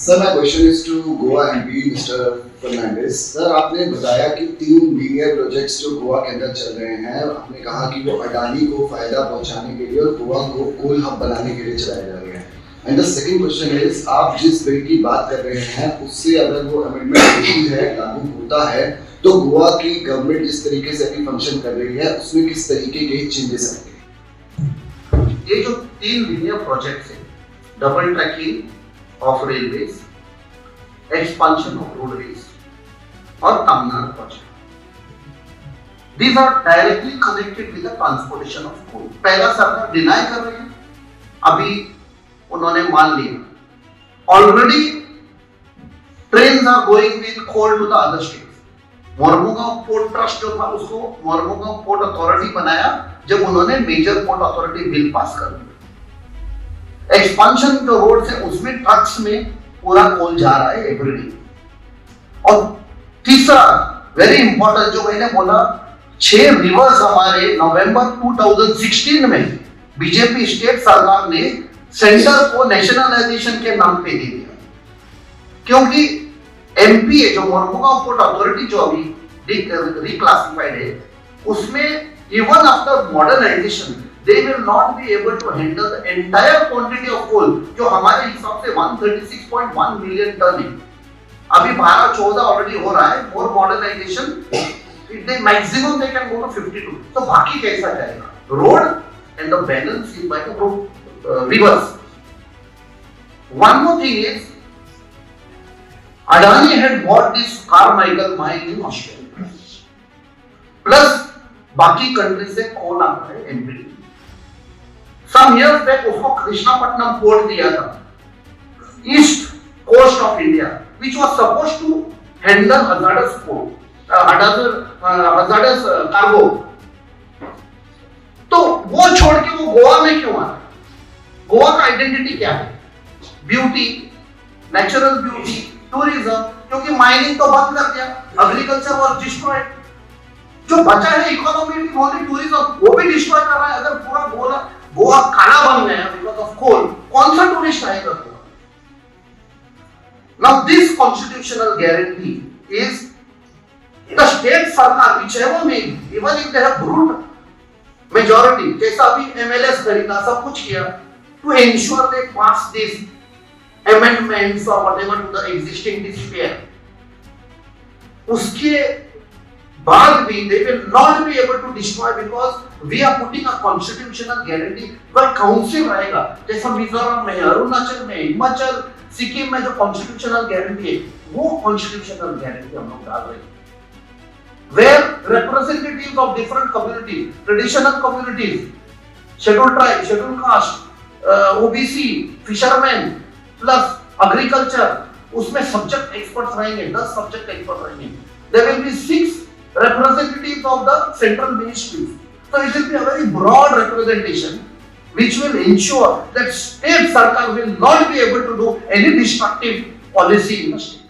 Sir my question is to Goa MP mister Fernandes. Sir आपने बताया कि 3 लीनियर प्रोजेक्ट्स जो गोवा के अंदर चल रहे हैं, आपने कहा कि वो अडानी को फायदा पहुंचाने के लिए और गोवा को कोल हब बनाने के लिए चलाए जा रहे हैं। And the second question is, आप जिस बिल की बात कर रहे हैं उससे अगर वो अमेंडमेंट इशू है, लागू होता है, तो गोवा की गवर्नमेंट जिस तरीके से अभी फंक्शन कर रही है उसमें किस तरीके के चेंजेस आएंगे? ये जो 3 लीनियर प्रोजेक्ट्स हैं, double tracking of railways, expansion of roadways और Tamil Nadu project, these are directly connected with the transportation of coal. पहला सरकार डिनाई कर रही है, अभी उन्होंने मान लिया already trains are going with coal to the other states. Mormugao port trust जो था उसको मोरमुगांव पोर्ट अथॉरिटी बनाया जब उन्होंने major port authority bill pass कर दिया। एक्सपांशन जो रोड है उसमें ट्रक्स में पूरा कोल जा रहा है एवरीडे। और तीसरा वेरी इंपॉर्टेंट जो मैंने बोला, 6 रिवर्स हमारे नवंबर 2016 में बीजेपी स्टेट सरकार ने सेंटर को नेशनलाइजेशन के नाम पे दे दिया, क्योंकि एमपीए जो मोरमुगांव पोर्ट अथॉरिटी जो अभी रिक्लासिफाइड है, उसमें even after modernisation they will not be able to handle the entire quantity of coal जो हमारे हिसाब से 136.1 मिलियन टन है। अभी 12-14 ऑलरेडी हो रहा है, more modernisation they maximum they can go to 52। तो बाकी कैसा जाएगा? Road and the balance is by the rivers. One more thing is, Adani had bought this Carmichael mine in Australia. Plus, बाकी कंट्री से कोल आता है एमपी। Some years back उसको Krishnapatnam port दिया था, east coast of India, which was supposed to handle hazardous coal, hazardous cargo. तो वो छोड़ के वो गोवा में क्यों आ? गोवा का आइडेंटिटी क्या है? ब्यूटी, नेचुरल ब्यूटी, टूरिज्म, क्योंकि माइनिंग तो बंद कर दिया, एग्रीकल्चर वाज डिस्ट्रॉयड। जो बचा है इकोनॉमी भी ओनली टूरिज्म, वो भी डिस्ट्रॉय कर रहा है। अगर पूरा गोवा काला बन गया बिकॉज ऑफ कोल, कौन सा टूरिस्ट आएगा Goa? Now this constitutional guarantee is the state सरकार whichever may be, even if they have brute majority, जैसा अभी एमएलएस खरीदा, सब कुछ किया to ensure they pass these amendments or whatever to the existing DCPR. उसके बाद भी they will not be able to destroy because we are putting a constitutional guarantee पर काउंसिल रहेगा, जैसा मिजोरम में, अरुणाचल में, हिमाचल, सिक्किम में जो कॉन्स्टिट्यूशनल गारंटी है, वो कॉन्स्टिट्यूशनल गारंटी हम लोग डाल रहे हैं, where representatives of different communities, traditional communities, scheduled tribe, scheduled caste, OBC, fisherman plus agriculture, उसमें सब्जेक्ट एक्सपर्ट्स रहेंगे, 10 सब्जेक्ट एक्सपर्ट रहेंगे। There will be 6 representatives of the central ministries. So it will be a very broad representation which will ensure that state sarkar will not be able to do any destructive policy in the state.